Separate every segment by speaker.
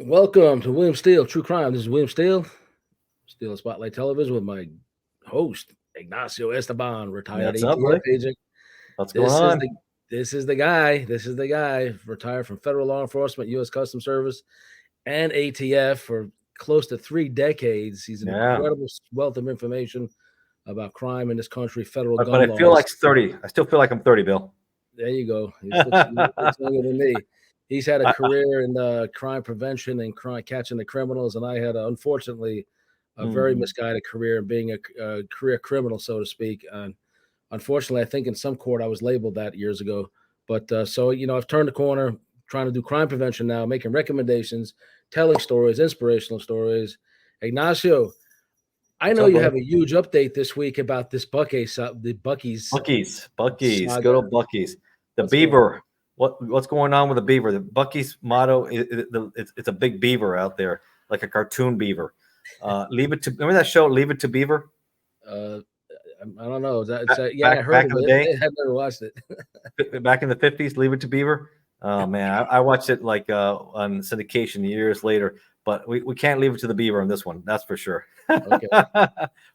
Speaker 1: Welcome to William Steel True Crime. This is William Steel, Steel Spotlight Television with my host Ignacio Esteban, retired
Speaker 2: That's up,
Speaker 1: ATF
Speaker 2: Rick.
Speaker 1: agent.
Speaker 2: What's going
Speaker 1: This is
Speaker 2: on?
Speaker 1: the this is the guy. This is the guy retired from federal law enforcement, U.S. Customs Service, and ATF for close to 3 decades. He's an
Speaker 2: Yeah,
Speaker 1: incredible wealth of information about crime in this country, federal
Speaker 2: but
Speaker 1: gun
Speaker 2: I feel
Speaker 1: laws.
Speaker 2: like 30. I still feel like I'm 30, Bill.
Speaker 1: There you go. He looks younger than me. He's had a
Speaker 2: I,
Speaker 1: career in crime prevention and crime catching the criminals, and I had, unfortunately, a very
Speaker 2: mm,
Speaker 1: misguided career in being a career criminal, so to speak. And unfortunately, I think in some court I was labeled that years ago. But so I've turned the corner, trying to do crime prevention now, making recommendations, telling stories, inspirational stories. Ignacio, I
Speaker 2: what's
Speaker 1: know
Speaker 2: up,
Speaker 1: you
Speaker 2: brother?
Speaker 1: have a huge update this week about this the Bucky's
Speaker 2: Bucky's, good
Speaker 1: saga.
Speaker 2: old Bucky's. The
Speaker 1: What's going on?
Speaker 2: beaver. What's going on with the beaver? The Bucky's motto it's a big beaver out there, like a cartoon beaver. Leave it to remember that show, Leave It to Beaver?
Speaker 1: Uh, I don't know. Yeah, I
Speaker 2: Back
Speaker 1: heard
Speaker 2: back
Speaker 1: of
Speaker 2: in the day,
Speaker 1: it. I've never watched it.
Speaker 2: back in the 50s, Leave It to Beaver. Oh man, I watched it like on syndication years later, but we can't leave it to the beaver on this one. That's for sure.
Speaker 1: Okay,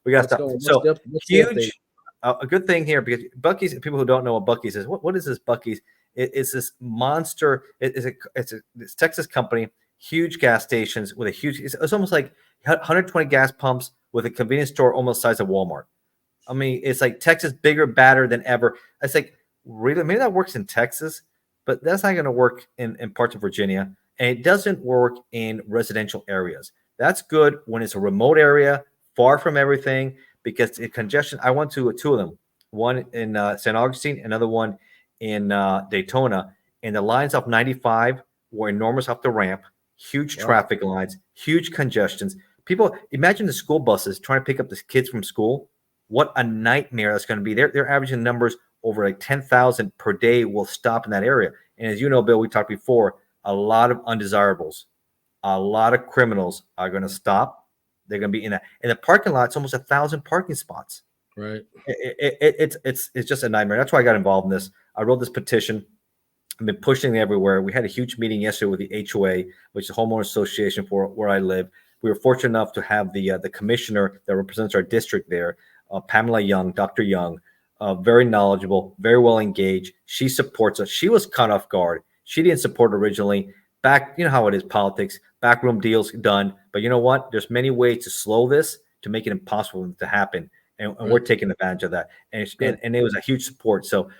Speaker 2: We got to
Speaker 1: what's
Speaker 2: stop.
Speaker 1: going?
Speaker 2: So
Speaker 1: What's the update?
Speaker 2: huge, a good thing here because Bucky's. People who don't know what Bucky's is, what is this Bucky's? It's this monster. It's Texas company, huge gas stations with a huge. It's almost like 120 gas pumps with a convenience store almost the size of Walmart. I mean, it's like Texas bigger, badder than ever. It's like really maybe that works in Texas, but that's not going to work in parts of Virginia, and it doesn't work in residential areas. That's good when it's a remote area, far from everything, because it congestion. I went to two of them, one in St. Augustine, another one in Daytona, and the lines off 95 were enormous off the ramp, huge
Speaker 1: Wow.
Speaker 2: traffic lines, huge congestions. People imagine the school buses trying to pick up the kids from school. What a nightmare that's going to be. They're averaging numbers over like 10,000 per day will stop in that area. And as you know, Bill, we talked before, a lot of undesirables, a lot of criminals are going to stop. They're going to be in the parking lot. It's almost 1,000 parking spots.
Speaker 1: Right.
Speaker 2: It's just a nightmare. That's why I got involved in this. I wrote this petition. I've been pushing it everywhere. We had a huge meeting yesterday with the HOA, which is the homeowner association for where I live. We were fortunate enough to have the commissioner that represents our district there, Pamela Young, Dr. Young, very knowledgeable, very well engaged. She supports us. She was caught off guard. She didn't support originally. Back, you know how it is, politics, backroom deals done. But you know what? There's many ways to slow this to make it impossible to happen. And we're
Speaker 1: Right.
Speaker 2: taking advantage of that.
Speaker 1: Good.
Speaker 2: And it was a huge support. So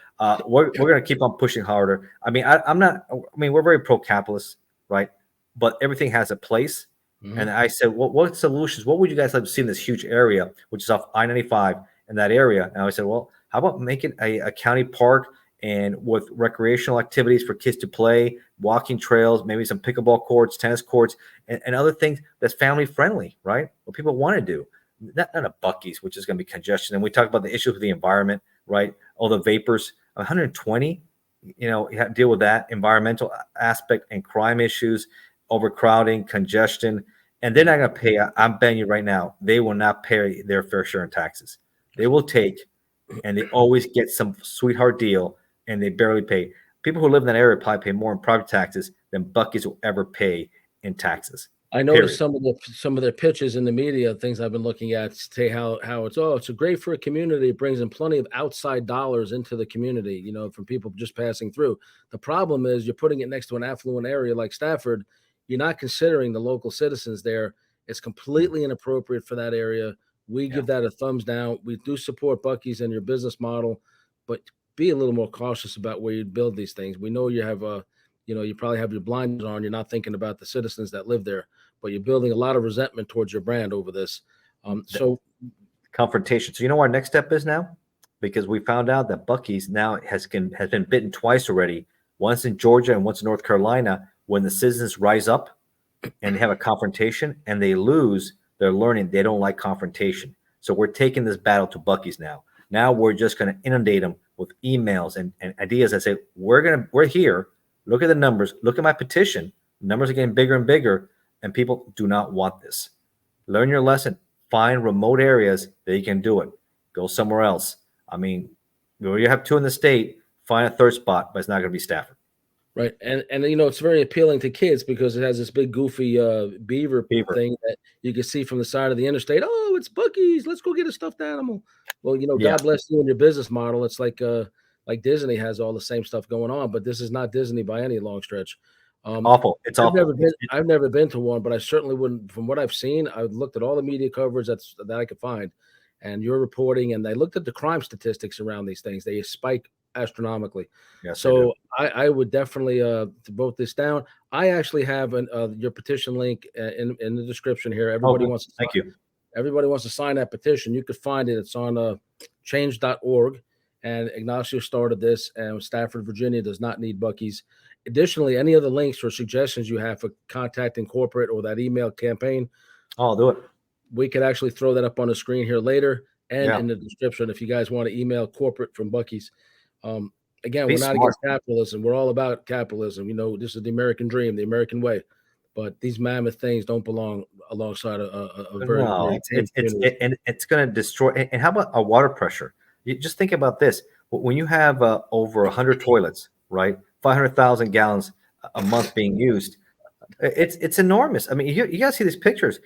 Speaker 2: we're going to keep on pushing harder. I mean, I'm not, I mean, we're very pro-capitalist, right? But everything has a place.
Speaker 1: Hmm.
Speaker 2: And I said, well, what solutions? What would you guys like to see in this huge area, which is off I-95 in that area? And I said, well, how about making a county park and with recreational activities for kids to play, walking trails, maybe some pickleball courts, tennis courts, and other things that's family friendly, right? What people want to do. Not a Bucky's, which is going to be congestion. And we talk about the issues with the environment, right? All the vapors, 120, you know, you have to deal with that environmental aspect and crime issues, overcrowding, congestion, and they're not going to pay. I'm betting you right now, they will not pay their fair share in taxes. They will take, and they always get some sweetheart deal, and they barely pay. People who live in that area probably pay more in property taxes than Bucky's will ever pay in taxes.
Speaker 1: I noticed
Speaker 2: Period.
Speaker 1: some of their pitches in the media, things I've been looking at, say how it's great for a community. It brings in plenty of outside dollars into the community, from people just passing through. The problem is you're putting it next to an affluent area like Stafford. You're not considering the local citizens there. It's completely inappropriate for that area. We
Speaker 2: Yeah.
Speaker 1: give that a thumbs down. We do support Bucky's and your business model, but be a little more cautious about where you build these things. We know you have you probably have your blinders on. You're not thinking about the citizens that live there, but you're building a lot of resentment towards your brand over this. So
Speaker 2: Confrontation. So you know what our next step is now? Because we found out that Bucky's now has been bitten twice already, once in Georgia and once in North Carolina, when the citizens rise up and they have a confrontation and they lose, they're learning they don't like confrontation. So we're taking this battle to Bucky's now. Now we're just going to inundate them with emails and ideas that say, we're here. Look at the numbers. Look at my petition. Numbers are getting bigger and bigger, and people do not want this. Learn your lesson. Find remote areas that you can do it. Go somewhere else. I mean, you have two in the state, find a third spot, but it's not going to be Stafford.
Speaker 1: Right, and you know, it's very appealing to kids because it has this big goofy, beaver
Speaker 2: Beaver.
Speaker 1: thing that you can see from the side of the interstate. "Oh, it's Buc-ee's, let's go get a stuffed animal." Well, you know,
Speaker 2: Yeah,
Speaker 1: God bless you and your business model. It's like Disney has all the same stuff going on, but this is not Disney by any long stretch. Um,
Speaker 2: awful. It's awful.
Speaker 1: I've never been to one, but I certainly wouldn't from what I've seen, I've looked at all the media coverage that I could find, and your reporting, and I looked at the crime statistics around these things. They spike astronomically.
Speaker 2: Yes, I do.
Speaker 1: So I would definitely to vote this down. I actually have your petition link in the description here.
Speaker 2: Oh, good. Thank you.
Speaker 1: Everybody wants to sign that petition. You could find it. It's on change.org. And Ignacio started this, and Stafford, Virginia does not need Buc-ee's. Additionally, any other links or suggestions you have for contacting corporate or that email campaign,
Speaker 2: I'll do it.
Speaker 1: we could actually throw that up on the screen here later and
Speaker 2: Yeah.
Speaker 1: in the description if you guys want to email corporate from Buc-ee's. Again,
Speaker 2: Be
Speaker 1: we're not
Speaker 2: smart.
Speaker 1: against capitalism. We're all about capitalism. You know, this is the American dream, the American way. But these mammoth things don't belong alongside a very
Speaker 2: No,
Speaker 1: great community.
Speaker 2: and it's going to destroy. And how about our water pressure? You just think about this. When you have over 100 toilets, right, 500,000 gallons a month being used, it's enormous. I mean, you guys see these pictures.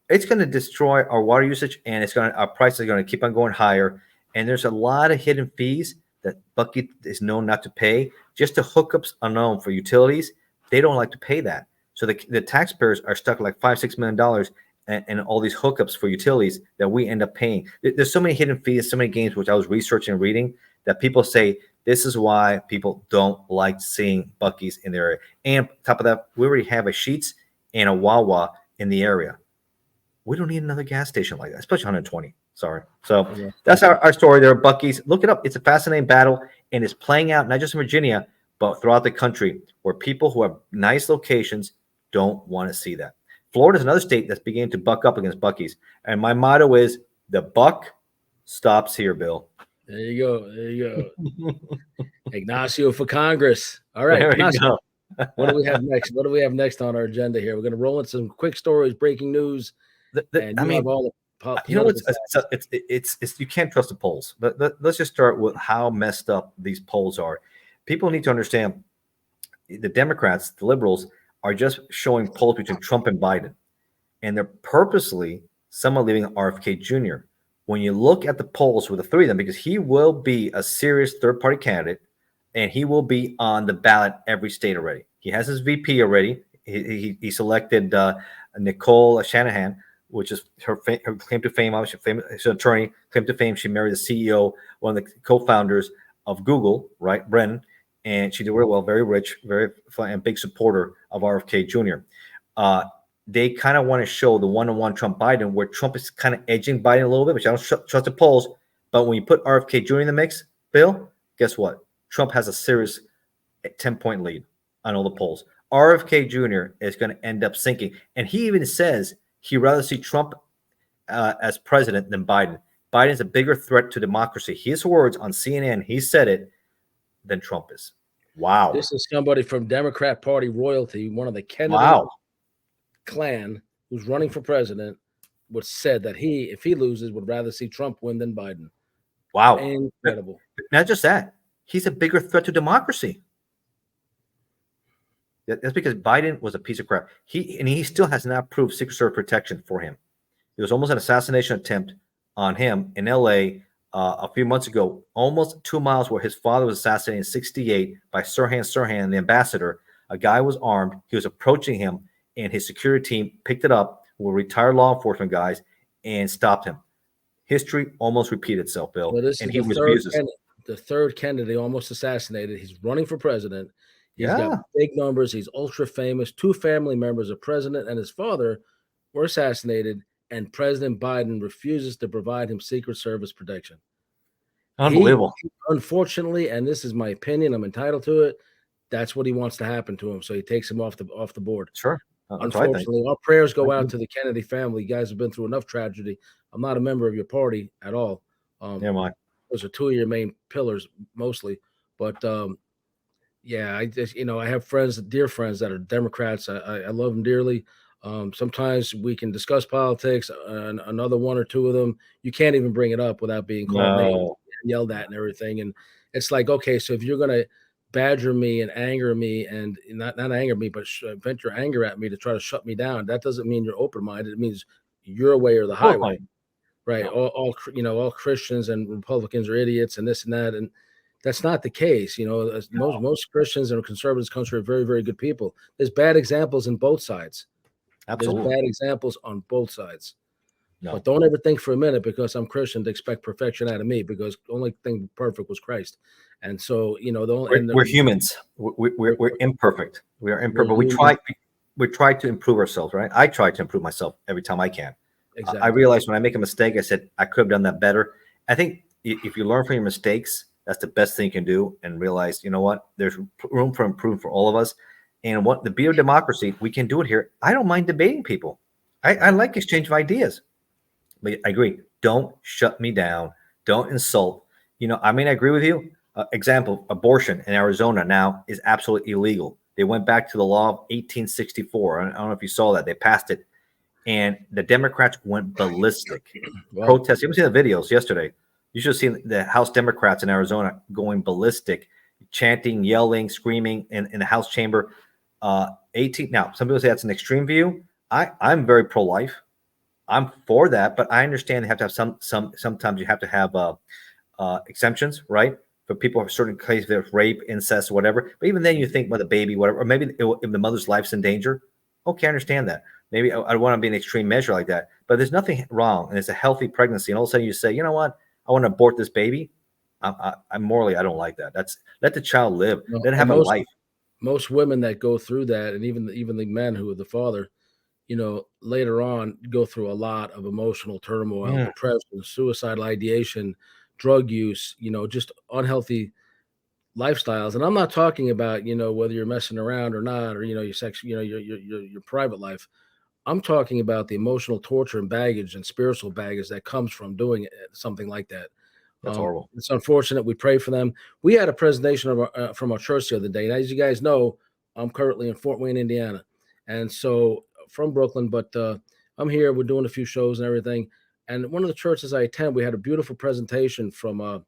Speaker 2: It's going to destroy our water usage, and our prices are going to keep on going higher. And there's a lot of hidden fees that Bucky is known not to pay. Just the hookups unknown for utilities, they don't like to pay that. So the taxpayers are stuck like $5-6 million and all these hookups for utilities that we end up paying. There's so many hidden fees, so many games, which I was researching and reading, that people say this is why people don't like seeing Buc-ee's in their area. And on top of that, we already have a Sheetz and a Wawa in the area. We don't need another gas station like that, especially 120. Sorry. So
Speaker 1: Yeah.
Speaker 2: that's our story there, Buc-ee's. Look it up. It's a fascinating battle, and it's playing out not just in Virginia, but throughout the country, where people who have nice locations don't want to see that. Florida is another state that's beginning to buck up against Buc-ee's. And my motto is the buck stops here, Bill.
Speaker 1: There you go. There you go. Ignacio for Congress. All right,
Speaker 2: There we
Speaker 1: Ignacio,
Speaker 2: go.
Speaker 1: what do we have next? What do we have next on our agenda here? We're going to roll in some quick stories, breaking news, and
Speaker 2: I mean,
Speaker 1: have all the
Speaker 2: you know what's
Speaker 1: political
Speaker 2: it's you can't trust the polls. But let's just start with how messed up these polls are. People need to understand the Democrats, the liberals, are just showing polls between Trump and Biden, and they're purposely somewhat leaving RFK Jr. When you look at the polls with the three of them, because he will be a serious third-party candidate, and he will be on the ballot every state already. He has his VP already. He selected Nicole Shanahan, which is her claim to fame. Obviously, she's an attorney. Claim to fame. She married the CEO, one of the co-founders of Google, right, Brennan, and she did very well, very rich, very and big supporter of RFK Jr. They kind of want to show the one-on-one Trump Biden, where Trump is kind of edging Biden a little bit, which I don't trust the polls. But when you put RFK Jr. in the mix, Bill, guess what? Trump has a serious 10-point lead on all the polls. RFK Jr. is going to end up sinking. And he even says he'd rather see Trump as president than Biden. Biden's a bigger threat to democracy. His words on CNN, he said it, than Trump is. Wow.
Speaker 1: This is somebody from Democrat Party royalty, one of the Kennedy clan who's running for president, was said that if he loses, would rather see Trump win than Biden.
Speaker 2: Wow.
Speaker 1: Incredible.
Speaker 2: Not just that. He's a bigger threat to democracy. That's because Biden was a piece of crap. He still has not proved Secret Service protection for him. There was almost an assassination attempt on him in LA a few months ago, almost 2 miles where his father was assassinated in 1968 by Sirhan, the ambassador. A guy was armed. He was approaching him, and his security team picked it up, were retired law enforcement guys, and stopped him. History almost repeated itself, Bill.
Speaker 1: Well, this
Speaker 2: and
Speaker 1: is
Speaker 2: he refuses.
Speaker 1: the third Kennedy almost assassinated. He's running for president. He's
Speaker 2: Yeah.
Speaker 1: got big numbers. He's ultra famous. 2 family members of president and his father were assassinated, and President Biden refuses to provide him Secret Service protection.
Speaker 2: Unbelievable.
Speaker 1: Unfortunately, and this is my opinion, I'm entitled to it, that's what he wants to happen to him. So he takes him off the board.
Speaker 2: Sure.
Speaker 1: Unfortunately, our prayers go out to the Kennedy family. You guys have been through enough tragedy. I'm not a member of your party at all. Those are 2 of your main pillars mostly. But yeah, I just, I have friends, dear friends that are Democrats. I love them dearly. Sometimes we can discuss politics, and another 1 or 2 of them, you can't even bring it up without being called names and yelled at and everything. And it's like, okay, so if you're going to badger me and anger me, and not anger me, but vent your anger at me to try to shut me down, that doesn't mean you're open-minded. It means your way or the highway,
Speaker 2: Qualifying.
Speaker 1: right?
Speaker 2: No,
Speaker 1: All Christians and Republicans are idiots and this and that, and that's not the case.
Speaker 2: no,
Speaker 1: Most Christians and conservatives in this country are very, very good people. There's bad examples in both sides. There's
Speaker 2: absolutely.
Speaker 1: bad examples on both sides. But
Speaker 2: No.
Speaker 1: don't ever think for a minute because I'm Christian to expect perfection out of me, because the only thing perfect was Christ. And so,
Speaker 2: We're humans. We're imperfect. We are
Speaker 1: we're
Speaker 2: imperfect. But
Speaker 1: human.
Speaker 2: we try to improve ourselves, right? I try to improve myself every time I can. I
Speaker 1: Exactly.
Speaker 2: realize when I make a mistake, I said I could have done that better. I think if you learn from your mistakes, that's the best thing you can do. And realize, you know what? There's room for improvement for all of us. And what the beauty of democracy, we can do it here. I don't mind debating people. I like exchange of ideas. But I agree. Don't shut me down. Don't insult. I mean, I agree with you. Example: abortion in Arizona now is absolutely illegal. They went back to the law of 1864. I don't know if you saw that. They passed it, and the Democrats went ballistic.
Speaker 1: Well,
Speaker 2: Protest. You haven't seen the videos yesterday. You should have seen the House Democrats in Arizona going ballistic, chanting, yelling, screaming in the House chamber. 18. Now, some people say that's an extreme view. I'm very pro-life. I'm for that, but I understand they have to have sometimes you have to have exemptions, right? For people of certain cases of rape, incest, whatever. But even then, you think about the baby, whatever, or maybe if the mother's life's in danger. Okay, I understand that. Maybe I want to be an extreme measure like that, but there's nothing wrong, and it's a healthy pregnancy. And all of a sudden, you say, you know what? I want to abort this baby. I'm morally, I don't like that. That's let the child live. Let it
Speaker 1: and
Speaker 2: have a life.
Speaker 1: most women that go through that, and even the men who are the father, later on go through a lot of emotional turmoil,
Speaker 2: Mm,
Speaker 1: depression, suicidal ideation, drug use, just unhealthy lifestyles. And I'm not talking about, whether you're messing around or not, or, your sex, your private life. I'm talking about the emotional torture and baggage and spiritual baggage that comes from doing something like that.
Speaker 2: that's horrible.
Speaker 1: It's unfortunate. We pray for them. We had a presentation from our church the other day. And as you guys know, I'm currently in Fort Wayne, Indiana. And so from Brooklyn, but I'm here. We're doing a few shows and everything. And one of the churches I attend, we had a beautiful presentation from a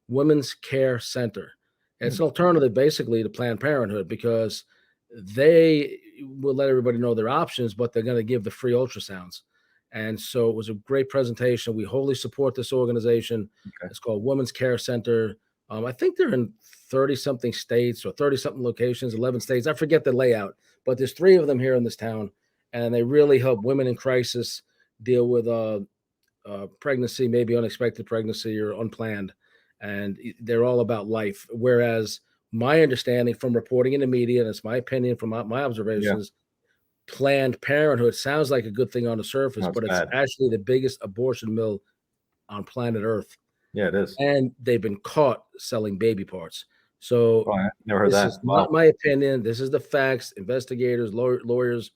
Speaker 1: Women's Care Center. And it's
Speaker 2: Mm,
Speaker 1: an alternative basically to Planned Parenthood, because they will let everybody know their options, but they're going to give the free ultrasounds. And so it was a great presentation. We wholly support this organization.
Speaker 2: okay.
Speaker 1: It's called Women's Care Center. I think they're in 30 something states or 30 something locations, 11 states. I forget the layout, but there's 3 of them here in this town. And they really help women in crisis deal with pregnancy, maybe unexpected pregnancy or unplanned. And they're all about life. Whereas my understanding from reporting in the media, and it's my opinion from my
Speaker 2: Yeah,
Speaker 1: observations, Planned Parenthood sounds like a good thing on the surface,
Speaker 2: no, it's
Speaker 1: but it's
Speaker 2: bad.
Speaker 1: actually the biggest abortion mill on planet Earth.
Speaker 2: Yeah, it is.
Speaker 1: And they've been caught selling baby parts. So
Speaker 2: Oh, I never heard
Speaker 1: this
Speaker 2: that.
Speaker 1: is not
Speaker 2: Wow,
Speaker 1: my opinion. This is the facts. Investigators, lawyers,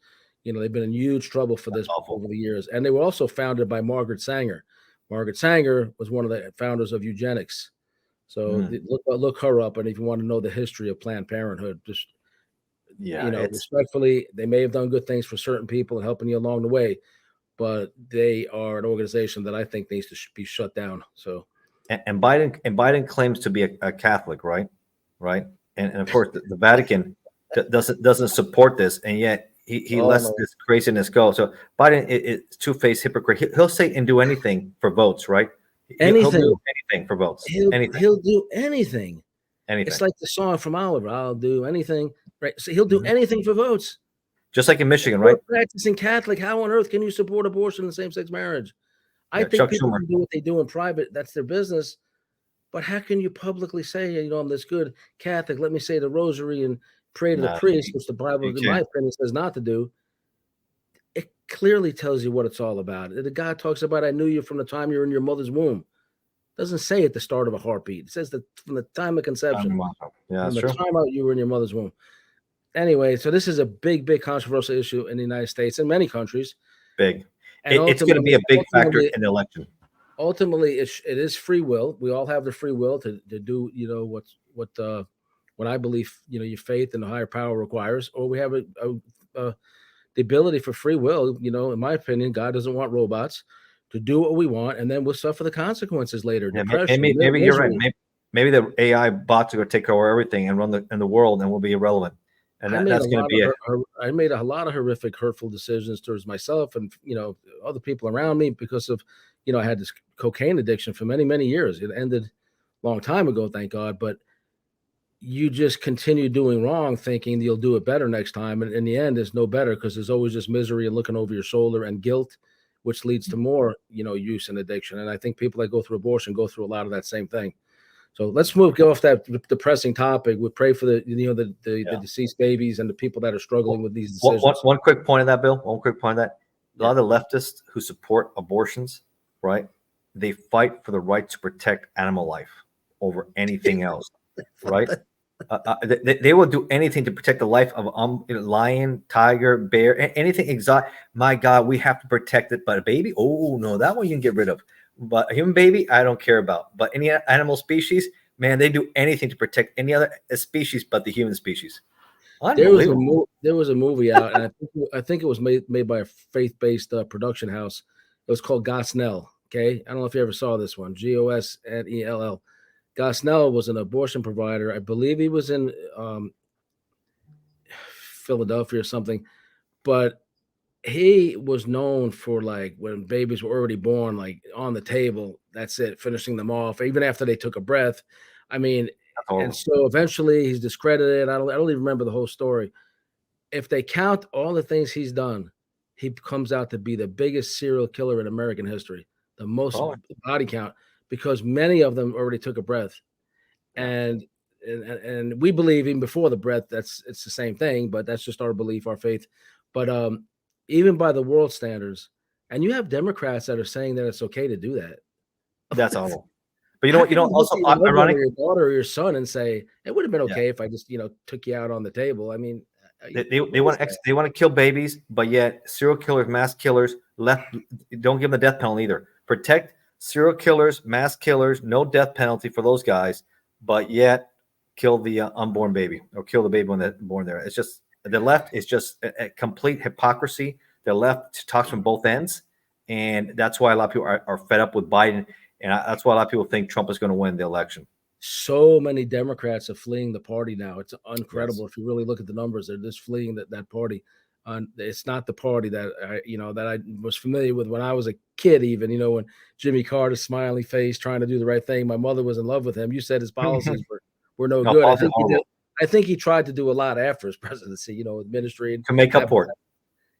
Speaker 1: they've been in huge trouble for
Speaker 2: that's
Speaker 1: this
Speaker 2: awful.
Speaker 1: over the years. And they were also founded by Margaret Sanger. Margaret Sanger was one of the founders of eugenics. So
Speaker 2: Mm,
Speaker 1: look her up. And if you want to know the history of Planned Parenthood, just
Speaker 2: yeah, it's
Speaker 1: respectfully, they may have done good things for certain people and helping you along the way, but they are an organization that I think needs to be shut down. So,
Speaker 2: and Biden claims to be a Catholic, right? Right, and of course the Vatican doesn't support this, and yet he
Speaker 1: oh
Speaker 2: lets
Speaker 1: no,
Speaker 2: this craziness go. So Biden is two-faced hypocrite. He'll say and do anything for votes, right? He'll
Speaker 1: anything.
Speaker 2: do anything for votes, anything,
Speaker 1: He'll do anything. It's
Speaker 2: anything.
Speaker 1: like the song from Oliver. I'll do anything. Right. So he'll do
Speaker 2: Mhm.
Speaker 1: anything for votes.
Speaker 2: Just like in
Speaker 1: If
Speaker 2: Michigan,
Speaker 1: you're
Speaker 2: right?
Speaker 1: a practicing Catholic, how on earth can you support abortion and same-sex marriage? I
Speaker 2: Yeah,
Speaker 1: think
Speaker 2: Chuck
Speaker 1: people
Speaker 2: Schumer.
Speaker 1: can do what they do in private. That's their business. But how can you publicly say, I'm this good Catholic? Let me say the rosary and pray to the
Speaker 2: No,
Speaker 1: priest, which the Bible,
Speaker 2: you
Speaker 1: in my
Speaker 2: can't.
Speaker 1: opinion, says not to do. It clearly tells you what it's all about. The God talks about, I knew you from the time you were in your mother's womb. Doesn't say at the start of a heartbeat. It says that from the time of conception,
Speaker 2: Yeah,
Speaker 1: from
Speaker 2: that's
Speaker 1: the
Speaker 2: true.
Speaker 1: time out you were in your mother's womb. Anyway, so this is a big, big controversial issue in the United States and many countries.
Speaker 2: Big.
Speaker 1: And
Speaker 2: It's going to be a big factor in the election.
Speaker 1: ultimately, it is free will. We all have the free will to do, what I believe, your faith and the higher power requires, or we have the ability for free will. In my opinion, God doesn't want robots to do what we want, and then we'll suffer the consequences later:
Speaker 2: Yeah,
Speaker 1: depression,
Speaker 2: maybe you're right.
Speaker 1: misery.
Speaker 2: maybe the AI bots are going to take over everything and run the world, and we'll be irrelevant. And that's going to be it.
Speaker 1: I made a lot of horrific, hurtful decisions towards myself and other people around me because of I had this cocaine addiction for many, many years. It ended a long time ago, thank God. But you just continue doing wrong, thinking you'll do it better next time, and in the end, it's no better because there's always just misery and looking over your shoulder and guilt, which leads to more use and addiction. And I think people that go through abortion go through a lot of that same thing. So let's go off that depressing topic. We pray for the deceased babies and the people that are struggling with these decisions.
Speaker 2: One quick point of that, Bill. One quick point of that. A lot of the leftists who support abortions, right? They fight for the right to protect animal life over anything else, right? They will do anything to protect the life of a lion, tiger, bear, anything exotic. My God, we have to protect it. But a baby, oh no, that one you can get rid of. But a human baby, I don't care about. But any animal species, man, they do anything to protect any other species but the human species.
Speaker 1: There was a movie out, and I think it was made by a faith-based production house. It was called Gosnell. Okay, I don't know if you ever saw this one. Gosnell. Gosnell was an abortion provider. I believe he was in Philadelphia or something, but he was known for, like, when babies were already born, like on the table, that's it, finishing them off, even after they took a breath. I mean, and so eventually he's discredited. I don't even remember the whole story. If they count all the things he's done, he comes out to be the biggest serial killer in American history, the most body count, because many of them already took a breath. And we believe even before the breath, it's the same thing, but that's just our belief, our faith. But even by the world standards, and you have Democrats that are saying that it's okay to do that.
Speaker 2: That's awful. But also ironic,
Speaker 1: your daughter or your son and say it would have been okay if I just took you out on the table. I mean,
Speaker 2: they want to kill babies, but yet serial killers, mass killers don't give them the death penalty either. Protect serial killers, mass killers, no death penalty for those guys, but yet kill the unborn baby or kill the baby when they're born there. It's just the left is just a complete hypocrisy. The left talks from both ends, and that's why a lot of people are fed up with Biden, and that's why a lot of people think Trump is going to win the election.
Speaker 1: So many Democrats are fleeing the party now. It's incredible. If you really look at the numbers, they're just fleeing that party. It's not the party that I was familiar with when I was a kid. Even when Jimmy Carter's smiley face, trying to do the right thing. My mother was in love with him. You said his policies were no good. I think he tried to do a lot after his presidency. Administering
Speaker 2: to make up for it.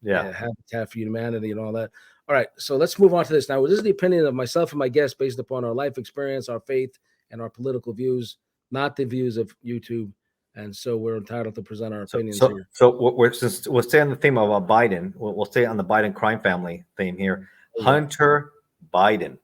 Speaker 2: Yeah,
Speaker 1: Habitat for Humanity and all that. All right, so let's move on to this now. This is the opinion of myself and my guests based upon our life experience, our faith, and our political views, not the views of YouTube. And so we're entitled to present our opinions here.
Speaker 2: So we'll stay on the theme of Biden. We'll stay on the Biden crime family theme here. Hunter Biden,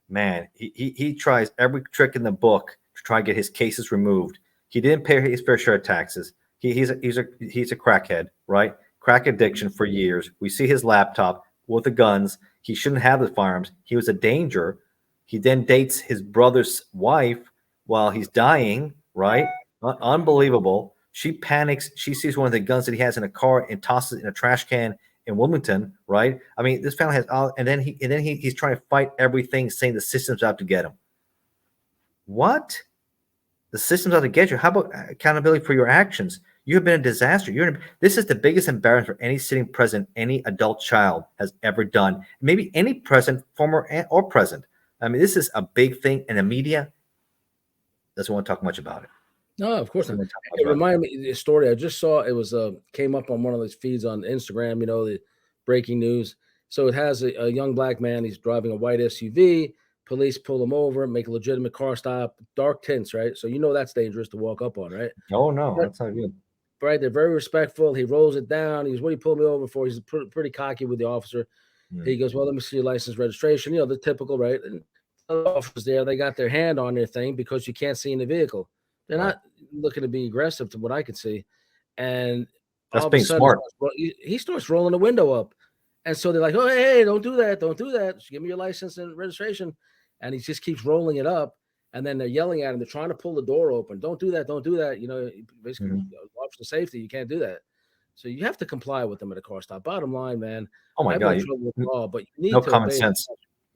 Speaker 2: man, he tries every trick in the book to try and get his cases removed. He didn't pay his fair share of taxes. He's a crackhead, right? Crack addiction for years. We see his laptop with the guns. He shouldn't have the firearms. He was a danger. He then dates his brother's wife while he's dying, right? Unbelievable. She panics. She sees one of the guns that he has in a car and tosses it in a trash can in Wilmington, right? I mean, this family has all, and then he's trying to fight everything, saying the system's out to get him. What? The system's out to get you? How about accountability for your actions? You have been a disaster. This is the biggest embarrassment for any sitting president, any adult child has ever done. Maybe any president, former or present. I mean, this is a big thing, and the media doesn't want to talk much about it.
Speaker 1: No, of course not. It reminded me of the story I just saw. It was came up on one of those feeds on Instagram, the breaking news. So it has a young black man. He's driving a white SUV. Police pull him over, make a legitimate car stop, dark tints, right? So that's dangerous to walk up on, right?
Speaker 2: Oh, no, that's not good.
Speaker 1: Right, they're very respectful. He rolls it down. What do you pull me over for? He's pretty cocky with the officer. He goes, well, let me see your license, registration. The typical, right? And the officers there, they got their hand on their thing because you can't see in the vehicle. They're not looking to be aggressive to what I could see. And
Speaker 2: that's being smart.
Speaker 1: He starts rolling the window up. And so they're like, oh, hey, don't do that. Don't do that. Just give me your license and registration. And he just keeps rolling it up. And then they're yelling at him. They're trying to pull the door open. Don't do that. Don't do that. Basically, officer safety, you can't do that. So you have to comply with them at a car stop. Bottom line, man.
Speaker 2: Oh, my God.
Speaker 1: But you need
Speaker 2: no to common sense.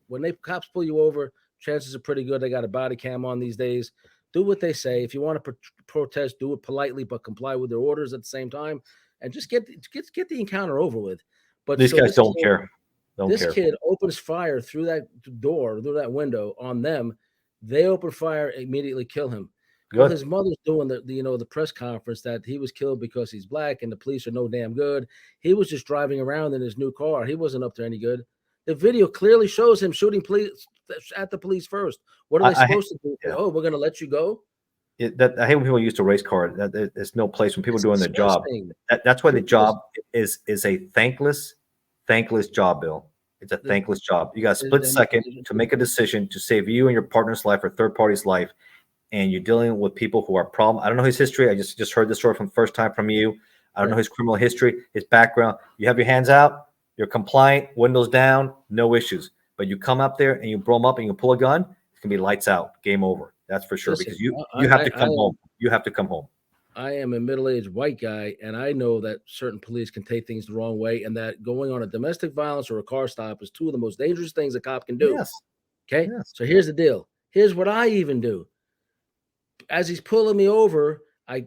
Speaker 1: When cops pull you over, chances are pretty good they got a body cam on these days. do what they say. If you want to protest, do it politely, but comply with their orders at the same time, and just get the encounter over with. But
Speaker 2: These
Speaker 1: so
Speaker 2: guys don't care. Don't
Speaker 1: this
Speaker 2: care.
Speaker 1: kid opens fire through that door, through that window on them. They open fire, immediately kill him. Well,
Speaker 2: Good.
Speaker 1: his mother's doing the press conference that he was killed because he's black and the police are no damn good. He was just driving around in his new car. He wasn't up to any good. The video clearly shows him shooting police at the police first. What are they supposed to do?
Speaker 2: Yeah.
Speaker 1: Oh, we're going to let you go?
Speaker 2: I hate when people use the race card. There's no place when people are doing their job. That's why the job is a thankless job, Bill. It's a thankless job. You got a split second to make a decision to save you and your partner's life or third party's life, and you're dealing with people who are problem. I don't know his history. I just heard this story from the first time from you. I don't know his criminal history, his background. You have your hands out, you're compliant, windows down, no issues. But you come up there and you blow them up and you pull a gun, it's gonna be lights out, game over. That's for sure. Because you have to come home. You have to come home.
Speaker 1: I am a middle-aged white guy, and I know that certain police can take things the wrong way, and that going on a domestic violence or a car stop is two of the most dangerous things a cop can do.
Speaker 2: Yes.
Speaker 1: Okay.
Speaker 2: Yes.
Speaker 1: So here's the deal. Here's what I even do. As he's pulling me over, I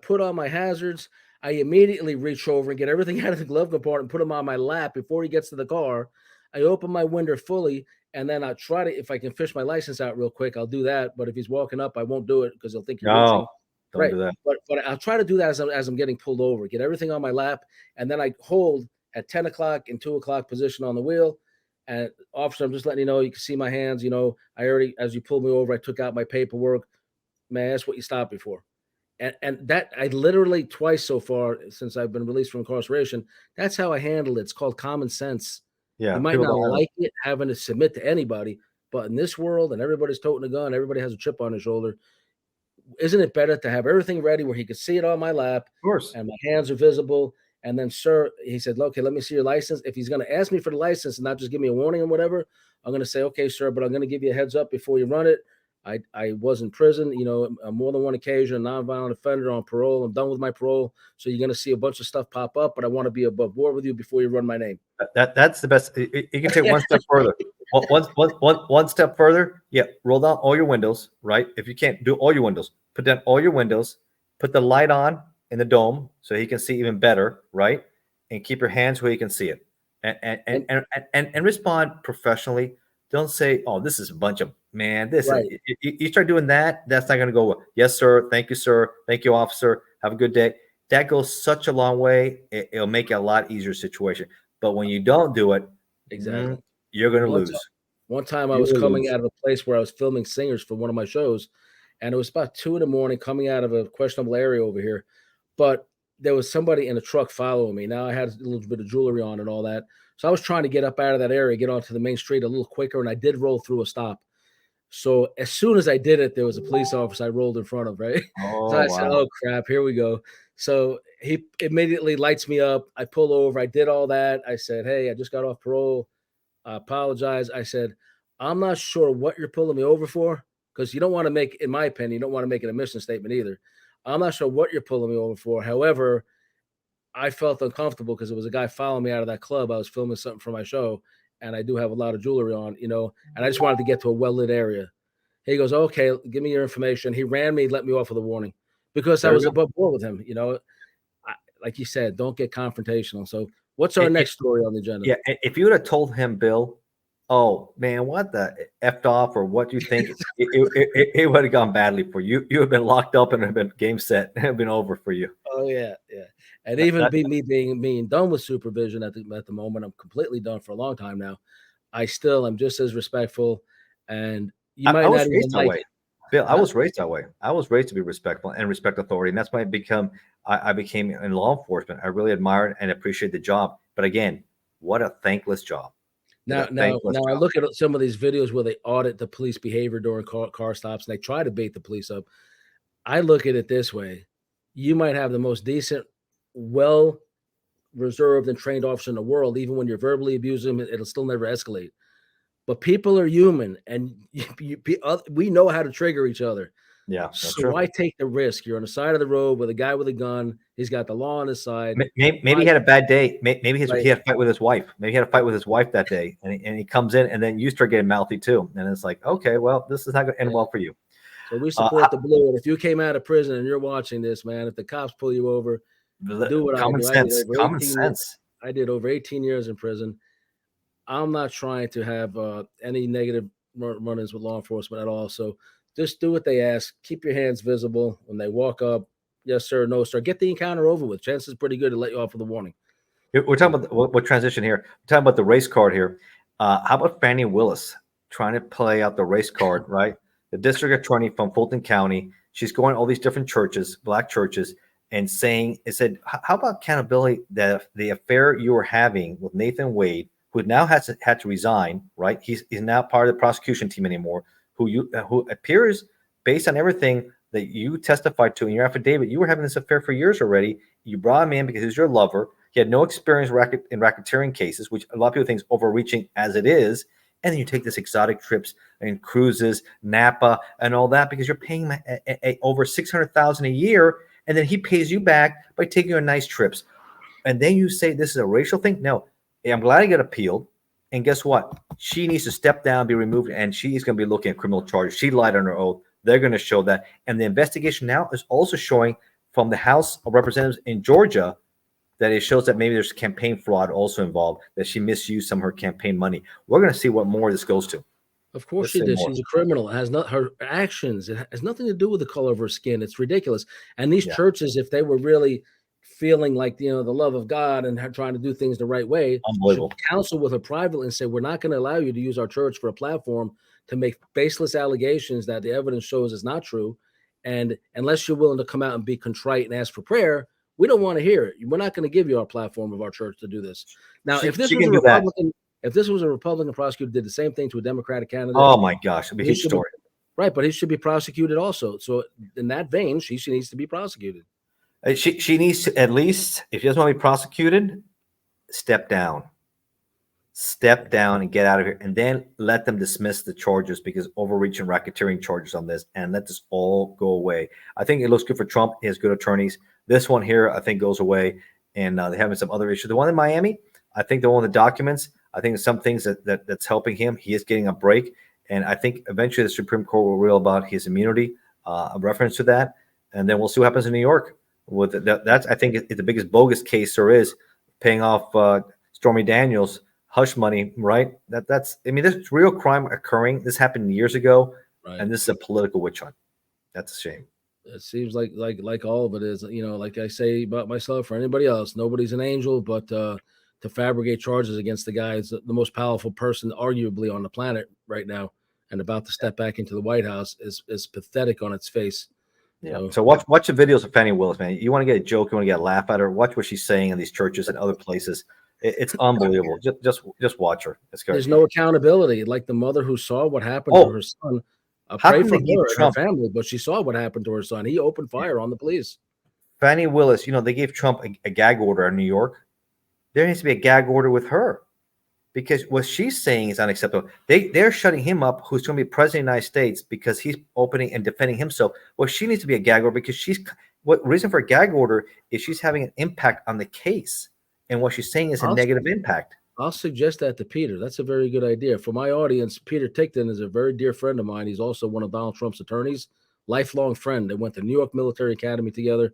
Speaker 1: put on my hazards. I immediately reach over and get everything out of the glove compartment and put them on my lap before he gets to the car. I open my window fully, and then I try to, if I can fish my license out real quick, I'll do that. But if he's walking up, I won't do it because he'll think you're reaching.
Speaker 2: Don't do that.
Speaker 1: But I'll try to do that as I'm getting pulled over, get everything on my lap, and then I hold at 10 o'clock and 2 o'clock position on the wheel. And officer, I'm just letting you know, you can see my hands. I already, as you pulled me over, I took out my paperwork. May I ask what you stopped me for? And that I literally twice so far since I've been released from incarceration, that's how I handle it. It's called common sense.
Speaker 2: Yeah,
Speaker 1: you might not like it having to submit to anybody, but in this world, and everybody's toting a gun, everybody has a chip on their shoulder. Isn't it better to have everything ready where he could see it on my lap,
Speaker 2: of course,
Speaker 1: and my hands are visible? And then, sir, he said, okay, let me see your license. If he's going to ask me for the license and not just give me a warning or whatever, I'm going to say, okay, sir, but I'm going to give you a heads up before you run it. I was in prison, on more than one occasion, nonviolent offender on parole. I'm done with my parole. So you're going to see a bunch of stuff pop up, but I want to be above board with you before you run my name.
Speaker 2: That's the best. You can take one step further. One step further. Yeah. Roll down all your windows, right? If you can't do all your windows, put down all your windows, put the light on in the dome so he can see even better, right? And keep your hands where he can see it and respond professionally. Don't say, oh, this is a bunch of you start doing that, that's not going to go well. Yes, sir. Thank you, sir. Thank you, officer. Have a good day. That goes such a long way. It'll make it a lot easier situation. But when you don't do it,
Speaker 1: exactly,
Speaker 2: you're going to lose.
Speaker 1: One time I was coming out of a place where I was filming singers for one of my shows, and it was about 2 a.m. coming out of a questionable area over here. But there was somebody in a truck following me. Now I had a little bit of jewelry on and all that. So I was trying to get up out of that area, get onto the main street a little quicker, and I did roll through a stop. So as soon as I did it, there was a police officer I rolled in front of, right?
Speaker 2: Oh,
Speaker 1: so I said, oh, crap, here we go. So he immediately lights me up. I pull over. I did all that. I said, hey, I just got off parole. I apologize. I said, I'm not sure what you're pulling me over for, because you don't want to make, in my opinion, you don't want to make an admission statement either. I'm not sure what you're pulling me over for. However, I felt uncomfortable because it was a guy following me out of that club. I was filming something for my show, and I do have a lot of jewelry on, and I just wanted to get to a well-lit area. He goes, okay, give me your information. He ran me, let me off with a warning because I was above board with him. Like you said, don't get confrontational. So what's our next story on the agenda?
Speaker 2: Yeah, if you would have told him, Bill, oh, man, what the effed off or what do you think, it would have gone badly for you. You have been locked up and have been game set. It have been over for you.
Speaker 1: Oh, yeah, yeah. And even me being done with supervision at the moment, I'm completely done for a long time now. I still am just as respectful, and you might not even like it.
Speaker 2: Bill, I was raised that way. I was raised to be respectful and respect authority, and that's why I became in law enforcement. I really admired and appreciate the job. But again, what a thankless job.
Speaker 1: Now I look at some of these videos where they audit the police behavior during car stops, and they try to bait the police up. I look at it this way. You might have the most decent, well-reserved and trained officer in the world. Even when you're verbally abusing him, it'll still never escalate. But people are human, and we know how to trigger each other.
Speaker 2: Yeah.
Speaker 1: So why take the risk? You're on the side of the road with a guy with a gun. He's got the law on his side.
Speaker 2: Maybe he had a bad day. Maybe he had a fight with his wife. Maybe he had a fight with his wife that day, and he comes in, and then you start getting mouthy too. And it's like, okay, well, this is not going to end well for you.
Speaker 1: So we support the blue. And if you came out of prison and you're watching this, man, if the cops pull you over, do what I
Speaker 2: Common
Speaker 1: do.
Speaker 2: sense. Common
Speaker 1: 18 years.
Speaker 2: sense.
Speaker 1: I did over 18 years in prison. I'm not trying to have any negative run-ins with law enforcement at all. So just do what they ask. Keep your hands visible when they walk up. Yes, sir. No, sir. Get the encounter over with. Chances pretty good to let you off with a warning.
Speaker 2: We're talking about what transition here. We're talking about the race card here. How about Fannie Willis trying to play out the race card, right? The district attorney from Fulton County. She's going to all these different churches, black churches, and saying, it said, how about accountability that the affair you were having with Nathan Wade, who now had to resign, right? He's now part of the prosecution team anymore, who appears based on everything that you testified to in your affidavit, you were having this affair for years already. You brought him in because he's your lover. He had no experience in racketeering cases, which a lot of people think is overreaching as it is. And then you take this exotic trips and cruises, Napa, and all that because you're paying him over $600,000 a year, and then he pays you back by taking you on nice trips. And then you say this is a racial thing? No, I'm glad he got appealed. And guess what? She needs to step down, be removed, and she's going to be looking at criminal charges. She lied on her oath. They're going to show that. And the investigation now is also showing from the House of Representatives in Georgia that it shows that maybe there's campaign fraud also involved, that she misused some of her campaign money. We're going to see what more this goes to.
Speaker 1: Of course she did. She's a criminal. It has not her actions. It has nothing to do with the color of her skin. It's ridiculous. And these churches, if they were really feeling like, the love of God and trying to do things the right way, should counsel with her privately and say, we're not going to allow you to use our church for a platform to make baseless allegations that the evidence shows is not true. And unless you're willing to come out and be contrite and ask for prayer, we don't want to hear it. We're not going to give you our platform of our church to do this. Now, if this was a Republican prosecutor did the same thing to a Democratic candidate,
Speaker 2: oh my gosh, it'd be a huge story.
Speaker 1: Right, but he should be prosecuted also. So in that vein, she needs to be prosecuted.
Speaker 2: She needs to, at least, if she doesn't want to be prosecuted, step down and get out of here, and then let them dismiss the charges because overreaching racketeering charges on this, and let this all go away. I think it looks good for Trump. He has good attorneys. This one here, I think, goes away, and they're having some other issues. The one in Miami, I think the one with the documents, I think some things that's helping him. He is getting a break, and I think eventually the Supreme Court will rule about his immunity, a reference to that, and then we'll see what happens in New York. With that's, I think, it's the biggest bogus case there is, paying off Stormy Daniels hush money, right? That's there's real crime occurring. This happened years ago, right. And this is a political witch hunt. That's a shame.
Speaker 1: It seems like all of it is, like I say about myself or anybody else, nobody's an angel, but to fabricate charges against the guy is the most powerful person arguably on the planet right now, and about to step back into the White House is pathetic on its face.
Speaker 2: Yeah. So watch the videos of Fannie Willis, man. You want to get a joke, you want to get a laugh at her. Watch what she's saying in these churches and other places. It's unbelievable. Just watch her.
Speaker 1: There's no accountability. Like the mother who saw what happened to her son. Pray for her and her family, but she saw what happened to her son. He opened fire on the police.
Speaker 2: Fannie Willis, they gave Trump a gag order in New York. There needs to be a gag order with her, because what she's saying is unacceptable. They're shutting him up, who's going to be president of the United States, because he's opening and defending himself. Well, she needs to be a gag order because what reason for a gag order is she's having an impact on the case, and what she's saying is a negative impact.
Speaker 1: I'll suggest that to Peter. That's a very good idea. For my audience, Peter Tickton is a very dear friend of mine. He's also one of Donald Trump's attorneys, lifelong friend. They went to New York Military Academy together.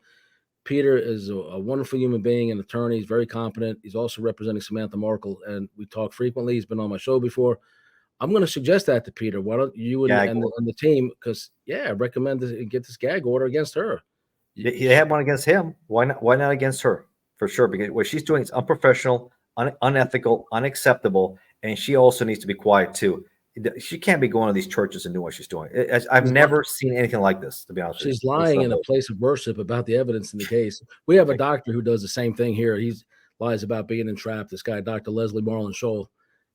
Speaker 1: Peter is a wonderful human being, an attorney. He's very competent. He's also representing Samantha Markle, and we talk frequently. He's been on my show before. I'm going to suggest that to Peter. Why don't you and the team, because, I recommend get this gag order against her.
Speaker 2: They have one against him. Why not against her? For sure, because what she's doing is unprofessional, unethical, unacceptable, and she also needs to be quiet too. She can't be going to these churches and doing what she's doing. I've never seen anything like this, to be honest with you.
Speaker 1: She's lying in a place of worship about the evidence in the case. We have a doctor who does the same thing here. He lies about being entrapped. This guy, Dr. Leslie Marlin Scholl,